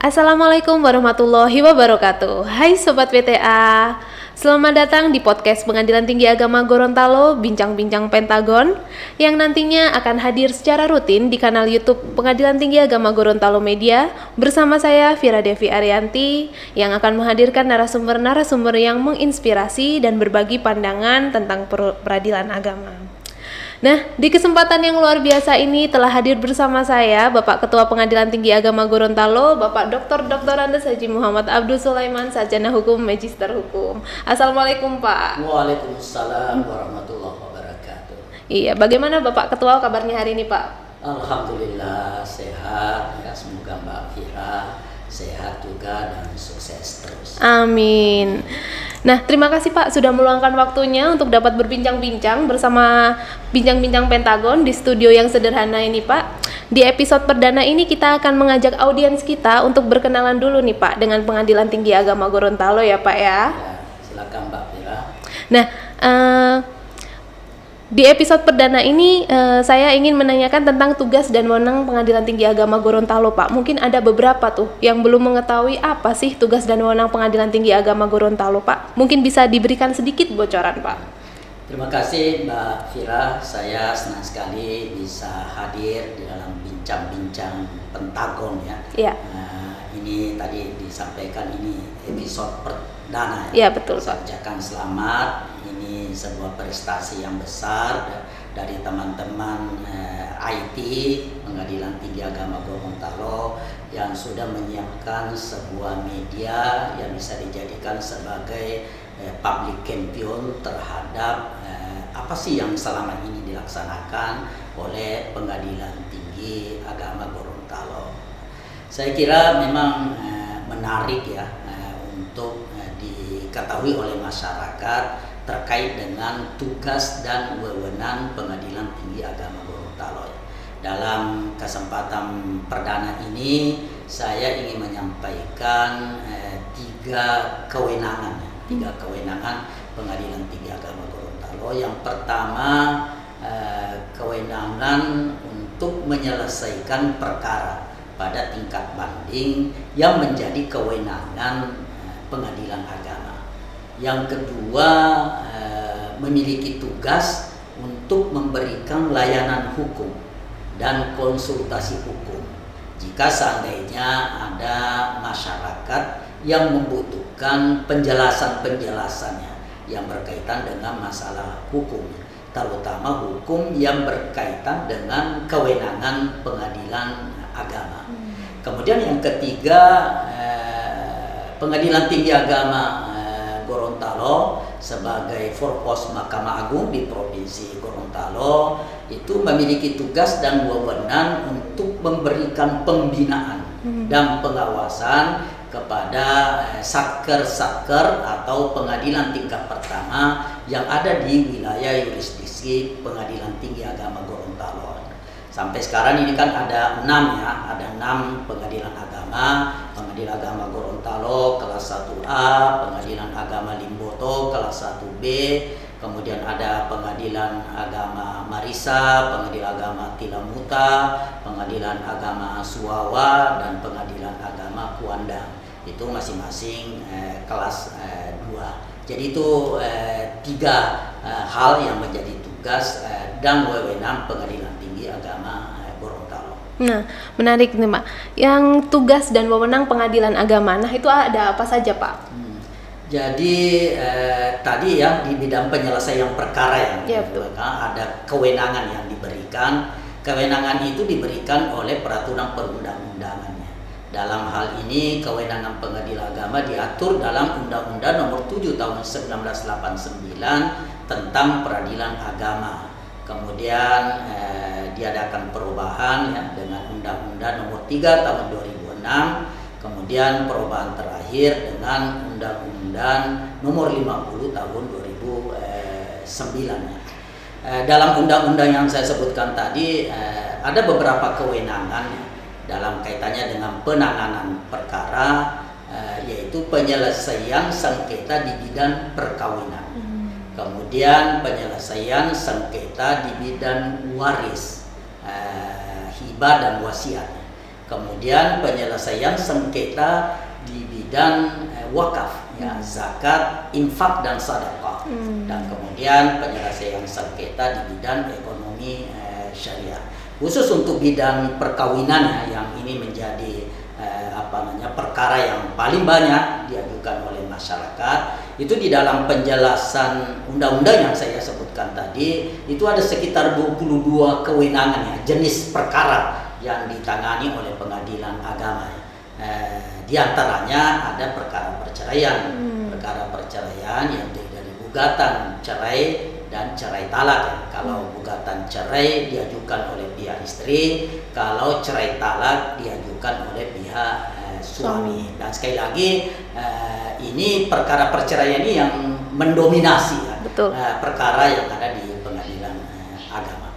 Assalamualaikum warahmatullahi wabarakatuh. Hai Sobat PTA, selamat datang di podcast Pengadilan Tinggi Agama Gorontalo Bincang-Bincang Pentagon yang nantinya akan hadir secara rutin di kanal YouTube Pengadilan Tinggi Agama Gorontalo Media bersama saya Vira Devi Arianti yang akan menghadirkan narasumber-narasumber yang menginspirasi dan berbagi pandangan tentang peradilan agama. Nah, di kesempatan yang luar biasa ini telah hadir bersama saya Bapak Ketua Pengadilan Tinggi Agama Gorontalo, Bapak Dr. Andes Haji Muhammad Abdul Sulaiman, Sarjana Hukum, Magister Hukum. Assalamualaikum Pak. Waalaikumsalam warahmatullahi wabarakatuh. Iya, bagaimana Bapak Ketua kabarnya hari ini Pak? Alhamdulillah sehat, ya semoga Mbak Vira sehat juga dan sukses terus. Amin. Nah, terima kasih Pak sudah meluangkan waktunya untuk dapat berbincang-bincang bersama Bincang-Bincang Pentagon di studio yang sederhana ini Pak. Di episode perdana ini kita akan mengajak audiens kita untuk berkenalan dulu nih Pak dengan Pengadilan Tinggi Agama Gorontalo ya Pak ya. Ya, silakan Mbak Vira. Nah, di episode perdana ini saya ingin menanyakan tentang tugas dan wewenang Pengadilan Tinggi Agama Gorontalo Pak. Mungkin ada beberapa tuh yang belum mengetahui apa sih tugas dan wewenang Pengadilan Tinggi Agama Gorontalo Pak. Mungkin bisa diberikan sedikit bocoran Pak. Terima kasih Mbak Vira, saya senang sekali bisa hadir di dalam bincang-bincang Pentagon ya. Iya. Ini tadi disampaikan ini episode perdana ya. Iya betul Pak. Saya ucapkan selamat. Ini sebuah prestasi yang besar dari teman-teman IT Pengadilan Tinggi Agama Gorontalo yang sudah menyiapkan sebuah media yang bisa dijadikan sebagai public campaign terhadap apa sih yang selama ini dilaksanakan oleh Pengadilan Tinggi Agama Gorontalo. Saya kira memang menarik ya untuk diketahui oleh masyarakat terkait dengan tugas dan wewenang Pengadilan Tinggi Agama Gorontalo. Dalam kesempatan perdana ini saya ingin menyampaikan tiga kewenangan Pengadilan Tinggi Agama Gorontalo. Yang pertama kewenangan untuk menyelesaikan perkara pada tingkat banding yang menjadi kewenangan pengadilan agama. Yang kedua, memiliki tugas untuk memberikan layanan hukum dan konsultasi hukum jika seandainya ada masyarakat yang membutuhkan penjelasan-penjelasannya yang berkaitan dengan masalah hukum, terutama hukum yang berkaitan dengan kewenangan pengadilan agama. Kemudian yang ketiga, Pengadilan Tinggi Agama Gorontalo sebagai forpos Mahkamah Agung di Provinsi Gorontalo itu memiliki tugas dan wewenang untuk memberikan pembinaan dan pengawasan kepada satker-satker atau pengadilan tingkat pertama yang ada di wilayah yurisdiksi Pengadilan Tinggi Agama Gorontalo. Sampai sekarang ini kan ada 6 ya, ada 6 pengadilan agama, Pengadilan Agama Gorontalo kelas 1A, Pengadilan Agama Limboto kelas 1B, kemudian ada Pengadilan Agama Marisa, Pengadilan Agama Tilamuta, Pengadilan Agama Suwawa, dan Pengadilan Agama Kuandang. Itu masing-masing kelas 2. Jadi itu 3 hal yang menjadi tugas dan wewenang Pengadilan Tinggi Agama Gorontalo. Nah, menarik nih Pak. Yang tugas dan wewenang pengadilan agama, nah itu ada apa saja Pak? Jadi tadi ya di bidang penyelesaian perkara ya, betul. Ada kewenangan yang diberikan. Kewenangan itu diberikan oleh peraturan perundang-undangannya. Dalam hal ini kewenangan pengadilan agama diatur dalam Undang-Undang Nomor 7 Tahun 1989 tentang peradilan agama. Kemudian diadakan perubahan ya dengan Undang-Undang Nomor 3 Tahun 2006. Kemudian perubahan terakhir dengan Undang-Undang Nomor 50 Tahun 2009. Dalam undang-undang yang saya sebutkan tadi ada beberapa kewenangan ya, dalam kaitannya dengan penanganan perkara, yaitu penyelesaian sengketa di bidang perkawinan. Kemudian penyelesaian sengketa di bidang waris, hibah dan wasiat. kemudian penyelesaian sengketa di bidang wakaf, ya, zakat, infak dan sedekah, dan kemudian penyelesaian sengketa di bidang ekonomi syariah. Khusus untuk bidang perkawinan, yang ini menjadi perkara yang paling banyak diajukan oleh masyarakat, itu di dalam penjelasan undang-undang yang saya sebutkan tadi, itu ada sekitar 22 kewenangan, ya, jenis perkara yang ditangani oleh pengadilan agama. Di antaranya ada perkara perceraian, perkara perceraian yang dari gugatan cerai dan cerai talak, ya. Kalau gugatan cerai diajukan oleh pihak istri, kalau cerai talak diajukan oleh pihak suami. Dan sekali lagi ini perkara perceraian ini yang mendominasi, ya, perkara yang ada di pengadilan agama.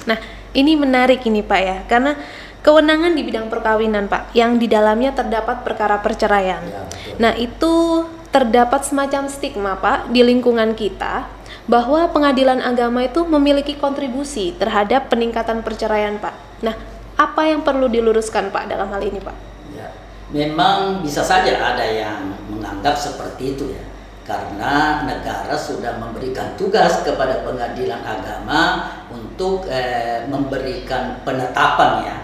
Nah, ini menarik ini Pak, ya, karena kewenangan di bidang perkawinan Pak, yang di dalamnya terdapat perkara perceraian. Ya, nah, itu terdapat semacam stigma Pak di lingkungan kita, bahwa pengadilan agama itu memiliki kontribusi terhadap peningkatan perceraian Pak. Nah, apa yang perlu diluruskan Pak dalam hal ini Pak? Ya, memang bisa saja ada yang menganggap seperti itu, ya, karena negara sudah memberikan tugas kepada pengadilan agama untuk memberikan penetapan, ya,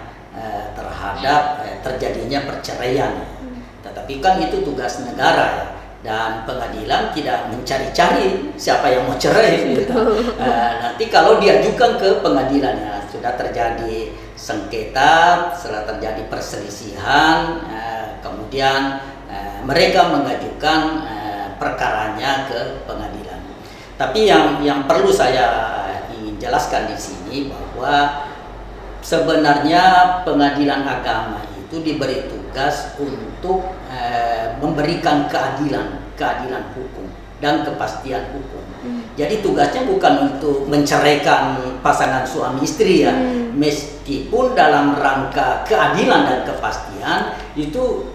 terhadap terjadinya perceraian. Tetapi kan itu tugas negara, ya, dan pengadilan tidak mencari-cari siapa yang mau cerai. Nanti kalau diajukan ke pengadilan, ya, sudah terjadi sengketa, setelah terjadi perselisihan, kemudian mereka mengajukan perkaranya ke pengadilan. Tapi yang perlu saya ingin jelaskan di sini bahwa sebenarnya pengadilan agama itu diberi tugas untuk memberikan keadilan hukum dan kepastian hukum. Jadi tugasnya bukan untuk menceraikan pasangan suami istri, ya, meskipun dalam rangka keadilan dan kepastian itu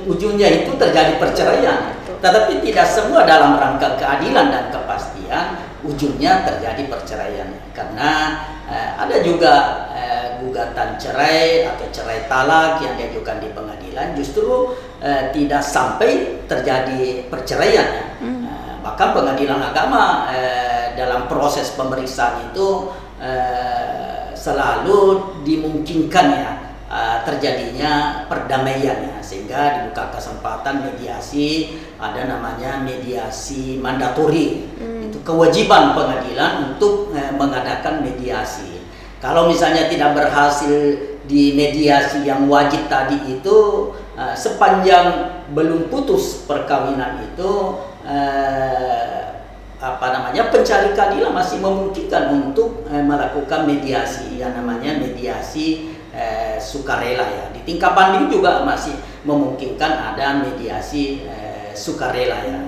ujungnya itu terjadi perceraian. Tetapi tidak semua dalam rangka keadilan dan kepastian ujungnya terjadi perceraian, karena ada juga gugatan cerai atau cerai talak yang diajukan di pengadilan justru tidak sampai terjadi perceraian, ya. Bahkan pengadilan agama dalam proses pemeriksaan itu selalu dimungkinkan, ya, terjadinya perdamaian, ya, sehingga dibuka kesempatan mediasi, ada namanya mediasi mandatori. Itu kewajiban pengadilan untuk mengadakan mediasi. Kalau misalnya tidak berhasil di mediasi yang wajib tadi itu, sepanjang belum putus perkawinan itu, pencari keadilan masih memungkinkan untuk melakukan mediasi yang namanya mediasi sukarela, ya. Di tingkat banding juga masih memungkinkan ada mediasi sukarela, ya.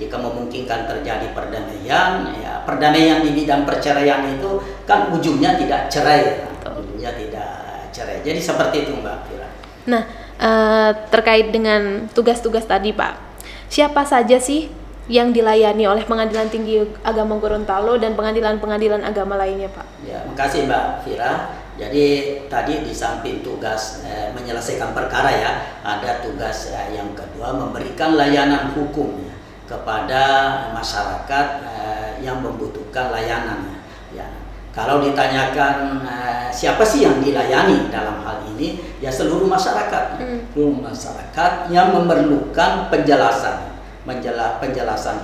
Jika memungkinkan terjadi perdamaian, ya, perdamaian di bidang perceraian itu kan ujungnya tidak cerai, ya. Ujungnya tidak cerai. Jadi seperti itu Mbak Fira. Nah, terkait dengan tugas-tugas tadi Pak, siapa saja sih yang dilayani oleh Pengadilan Tinggi Agama Gorontalo dan pengadilan-pengadilan agama lainnya Pak? Ya, makasih Mbak Fira. Jadi tadi di samping tugas menyelesaikan perkara, ya, ada tugas yang kedua, memberikan layanan hukum, ya, kepada masyarakat yang membutuhkan layanan, ya. Kalau ditanyakan siapa sih yang dilayani dalam hal ini, ya seluruh masyarakat, seluruh masyarakat yang memerlukan penjelasan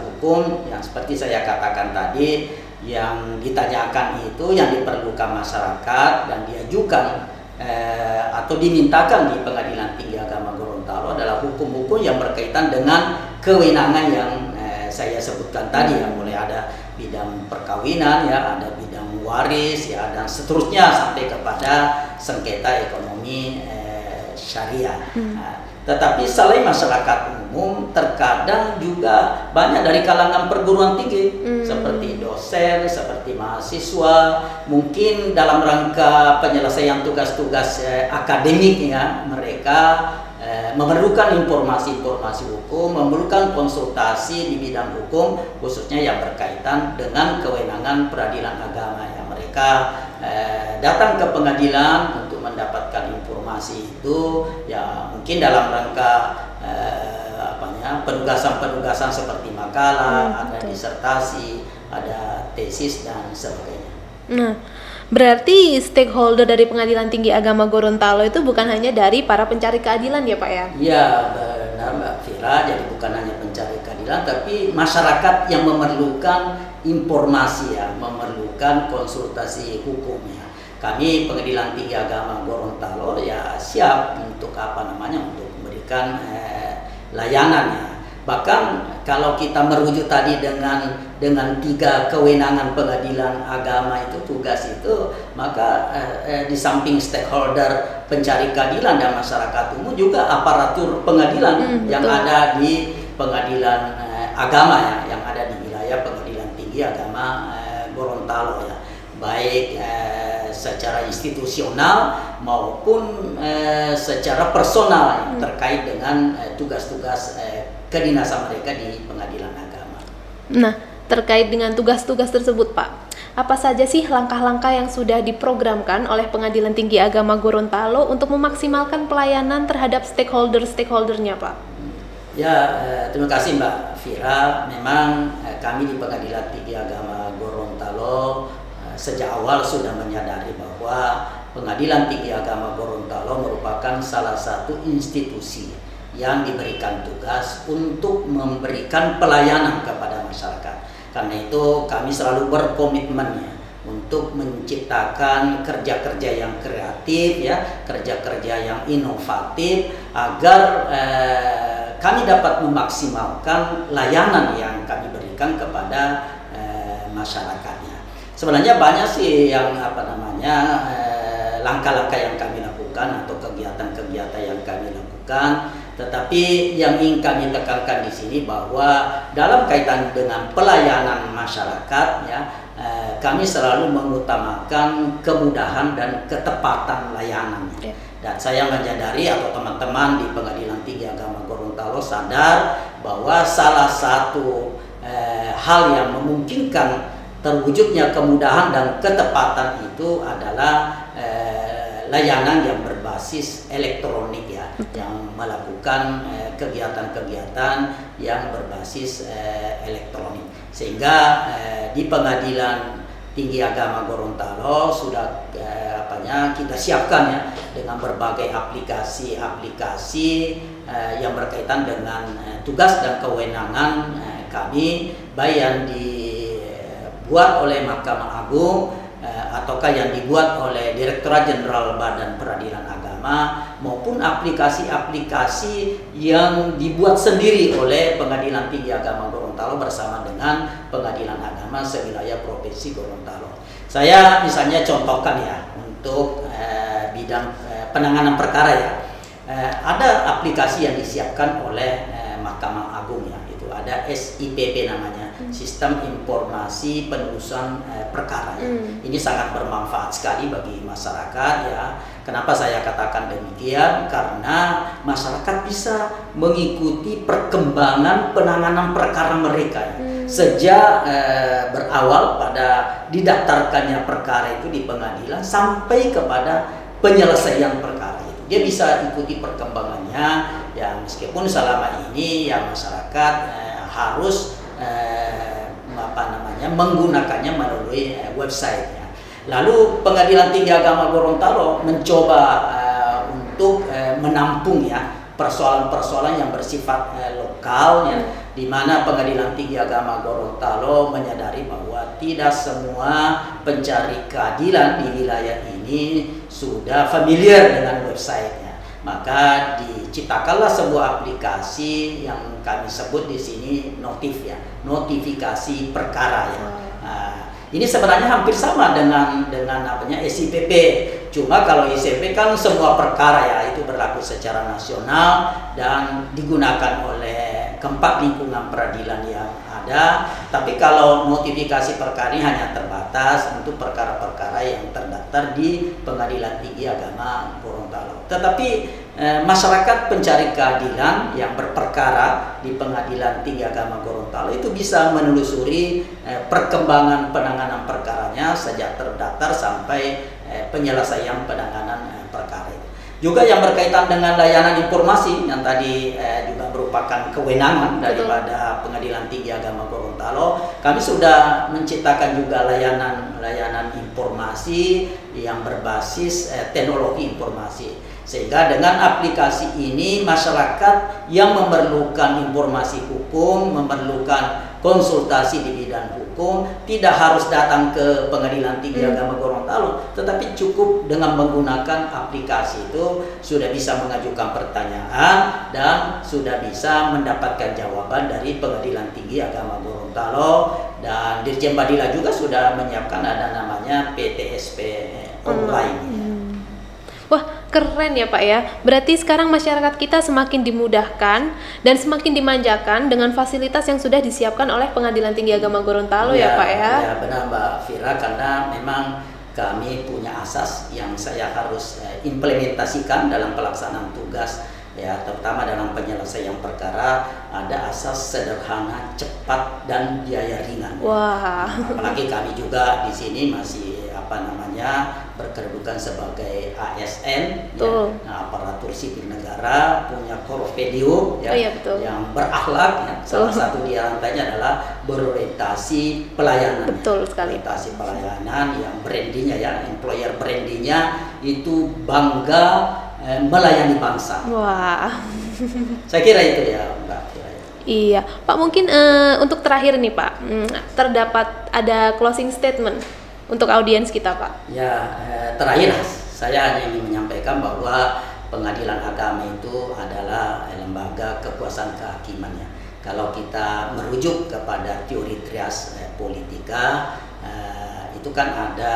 hukum yang seperti saya katakan tadi, yang ditanyakan itu yang diperlukan masyarakat dan diajukan atau dimintakan di Pengadilan Tinggi Agama Gorontalo adalah hukum-hukum yang berkaitan dengan kewenangan yang saya sebutkan tadi, ya, mulai ada bidang perkawinan, ya, ada bidang waris, ya, dan seterusnya sampai kepada sengketa ekonomi syariah. Tetapi selain masyarakat umum, terkadang juga banyak dari kalangan perguruan tinggi, seperti dosen, seperti mahasiswa, mungkin dalam rangka penyelesaian tugas-tugas akademik, ya, mereka memerlukan informasi-informasi hukum, memerlukan konsultasi di bidang hukum, khususnya yang berkaitan dengan kewenangan peradilan agama, ya. Mereka datang ke pengadilan untuk mendapatkan informasi informasi itu ya mungkin dalam rangka penugasan-penugasan seperti makalah, ada disertasi, ada tesis dan sebagainya. Nah, berarti stakeholder dari Pengadilan Tinggi Agama Gorontalo itu bukan hanya dari para pencari keadilan ya Pak ya? Iya benar Mbak Fira, jadi bukan hanya pencari keadilan tapi masyarakat yang memerlukan informasi ya, memerlukan konsultasi hukumnya. Kami Pengadilan Tinggi Agama Gorontalo ya siap untuk untuk memberikan layanannya. Bahkan kalau kita merujuk tadi dengan 3 kewenangan pengadilan agama itu, tugas itu, maka di samping stakeholder pencari keadilan dan masyarakat umum juga aparatur pengadilan yang ada di pengadilan agama ya, yang ada di wilayah Pengadilan Tinggi Agama Gorontalo ya, baik secara institusional maupun secara personal yang terkait dengan tugas-tugas kedinasan mereka di pengadilan agama. Nah, terkait dengan tugas-tugas tersebut Pak, apa saja sih langkah-langkah yang sudah diprogramkan oleh Pengadilan Tinggi Agama Gorontalo untuk memaksimalkan pelayanan terhadap stakeholder-stakeholdernya Pak? Ya, terima kasih Mbak Fira. Memang kami di Pengadilan Tinggi Agama Gorontalo sejak awal sudah menyadari bahwa Pengadilan Tinggi Agama Gorontalo merupakan salah satu institusi yang diberikan tugas untuk memberikan pelayanan kepada masyarakat. Karena itu kami selalu berkomitmen ya untuk menciptakan kerja-kerja yang kreatif ya, kerja-kerja yang inovatif agar kami dapat memaksimalkan layanan yang kami berikan kepada masyarakatnya. Sebenarnya banyak sih yang langkah-langkah yang kami lakukan atau kegiatan-kegiatan yang kami lakukan. Tetapi yang ingin kami tekankan di sini bahwa dalam kaitan dengan pelayanan masyarakat ya, kami selalu mengutamakan kemudahan dan ketepatan layanan. Dan saya menyadari atau teman-teman di Pengadilan Tinggi Agama Gorontalo sadar bahwa salah satu hal yang memungkinkan terwujudnya kemudahan dan ketepatan itu adalah layanan yang berbasis elektronik ya, yang melakukan kegiatan-kegiatan yang berbasis elektronik. Sehingga di Pengadilan Tinggi Agama Gorontalo sudah kita siapkan ya dengan berbagai aplikasi-aplikasi yang berkaitan dengan tugas dan kewenangan kami, baik yang dibuat oleh Mahkamah Agung ataukah yang dibuat oleh Direktorat Jenderal Badan Peradilan Agama maupun aplikasi-aplikasi yang dibuat sendiri oleh Pengadilan Tinggi Agama Gorontalo bersama dengan Pengadilan Agama sewilayah Provinsi Gorontalo. Saya misalnya contohkan ya untuk bidang penanganan perkara ya, ada aplikasi yang disiapkan oleh Mahkamah Agung ya, itu ada SIPP namanya, Sistem Informasi Penelusuran Perkara ya. Ini sangat bermanfaat sekali bagi masyarakat ya. Kenapa saya katakan demikian? Karena masyarakat bisa mengikuti perkembangan penanganan perkara mereka ya. Sejak berawal pada didaftarkannya perkara itu di pengadilan sampai kepada penyelesaian perkara itu. Dia bisa ikuti perkembangannya ya, meskipun selama ini ya masyarakat harus menggunakannya melalui website ya. Lalu Pengadilan Tinggi Agama Gorontalo mencoba untuk menampung ya persoalan-persoalan yang bersifat lokal ya, di mana Pengadilan Tinggi Agama Gorontalo menyadari bahwa tidak semua pencari keadilan di wilayah ini sudah familiar dengan websitenya. Maka diciptakanlah sebuah aplikasi yang kami sebut di sini notif ya, notifikasi perkara ya. Ini sebenarnya hampir sama dengan SIPP. Cuma kalau SIPP kan semua perkara ya itu berlaku secara nasional dan digunakan oleh keempat lingkungan peradilan yang ada. Tapi kalau notifikasi perkara ini hanya terbatas untuk perkara-perkara yang terdaftar di Pengadilan Tinggi Agama Gorontalo. Tetapi masyarakat pencari keadilan yang berperkara di Pengadilan Tinggi Agama Gorontalo itu bisa menelusuri perkembangan penanganan perkaranya sejak terdaftar sampai penyelesaian penanganan perkara itu. Juga yang berkaitan dengan layanan informasi yang tadi juga merupakan kewenangan daripada Pengadilan Tinggi Agama Gorontalo, kami sudah menciptakan juga layanan informasi yang berbasis teknologi informasi. Sehingga dengan aplikasi ini masyarakat yang memerlukan informasi hukum, memerlukan konsultasi di bidang hukum, tidak harus datang ke Pengadilan Tinggi Agama Gorontalo, tetapi cukup dengan menggunakan aplikasi itu sudah bisa mengajukan pertanyaan dan sudah bisa mendapatkan jawaban dari Pengadilan Tinggi Agama Gorontalo. Dan Dirjen Badila juga sudah menyiapkan ada namanya PTSP online. Wah, keren ya Pak ya. Berarti sekarang masyarakat kita semakin dimudahkan dan semakin dimanjakan dengan fasilitas yang sudah disiapkan oleh Pengadilan Tinggi Agama Gorontalo ya Pak ya. Ya benar Mbak Fira, karena memang kami punya asas yang saya harus implementasikan dalam pelaksanaan tugas ya, terutama dalam penyelesaian perkara. Ada asas sederhana, cepat dan biaya ringan. Wah. Apalagi kami juga di sini masih berkedudukan sebagai ASN ya, aparatur sipil negara, punya portfolio ya, yang berakhlak ya. Salah satu di antaranya adalah berorientasi pelayanan. Betul sekali. Orientasi pelayanan yang brandingnya ya, employer brandingnya itu bangga melayani bangsa. Wah. Saya kira itu ya Mbak. Iya, Pak, mungkin untuk terakhir nih Pak, terdapat ada closing statement untuk audiens kita Pak. Ya, terakhir saya hanya ingin menyampaikan bahwa Pengadilan Agama itu adalah lembaga kekuasaan kehakiman ya. Kalau kita merujuk kepada teori trias politika, itu kan ada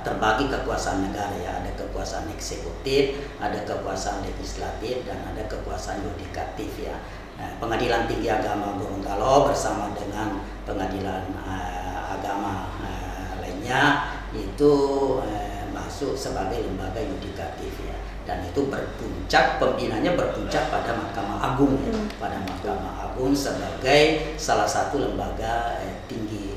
terbagi kekuasaan negara ya, ada kekuasaan eksekutif, ada kekuasaan legislatif, dan ada kekuasaan yudikatif ya. Pengadilan Tinggi Agama Gorontalo bersama dengan pengadilan agama lainnya itu masuk sebagai lembaga yudikatif ya, dan itu berpuncak, pembinaannya berpuncak pada Mahkamah Agung ya, pada Mahkamah Agung sebagai salah satu lembaga tinggi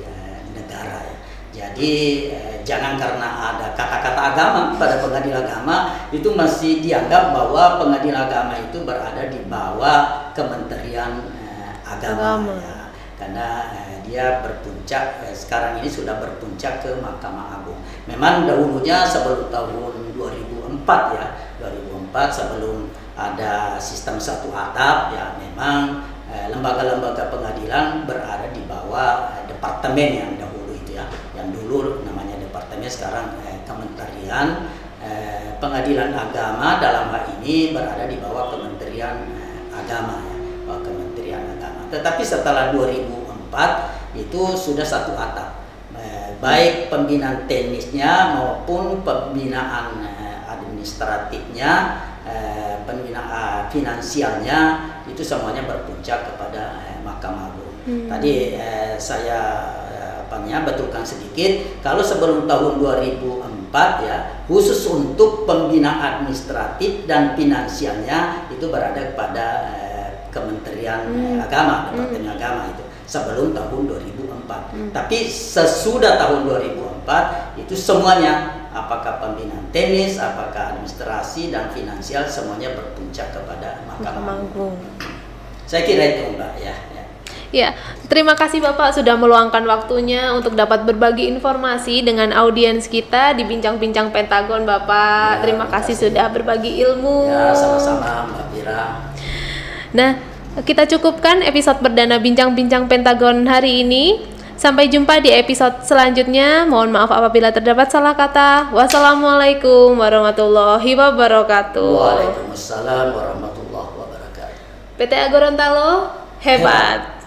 negara ya. Jadi jangan karena ada kata-kata agama pada pengadilan agama itu masih dianggap bahwa pengadilan agama itu berada di bawah Kementerian Agama. Ya. Karena dia berpuncak, sekarang ini sudah berpuncak ke Mahkamah Agung. Memang dahulunya sebelum tahun 2004 ya, 2004 sebelum ada sistem satu atap ya, memang lembaga-lembaga pengadilan berada di bawah departemen yang dahulu itu ya, yang dulu namanya departemen, sekarang Kementerian. Pengadilan Agama dalam hal ini berada di bawah Kementerian Agama ya, bawah Kementerian Agama. Tetapi setelah 2004 itu sudah satu atap, baik pembinaan teknisnya maupun pembinaan administratifnya, pembinaan finansialnya itu semuanya berpuncak kepada Mahkamah Agung. Tadi saya betulkan sedikit, kalau sebelum tahun 2004 ya, khusus untuk pembinaan administratif dan finansialnya itu berada kepada Kementerian Agama, Departemen Agama itu sebelum tahun 2004. Tapi sesudah tahun 2004 itu semuanya, apakah pembinaan teknis, apakah administrasi dan finansial, semuanya berpuncak kepada Mahkamah Agung. Saya kira itu Mbak ya. Ya, terima kasih Bapak sudah meluangkan waktunya untuk dapat berbagi informasi dengan audiens kita di Bincang-Bincang Pentagon Bapak. Terima kasih sudah berbagi ilmu. Ya, sama-sama Mbak Fira. Nah, kita cukupkan episode perdana Bincang-Bincang Pentagon hari ini. Sampai jumpa di episode selanjutnya. Mohon maaf apabila terdapat salah kata. Wassalamualaikum warahmatullahi wabarakatuh. Waalaikumsalam warahmatullahi wabarakatuh. PTA Gorontalo hebat.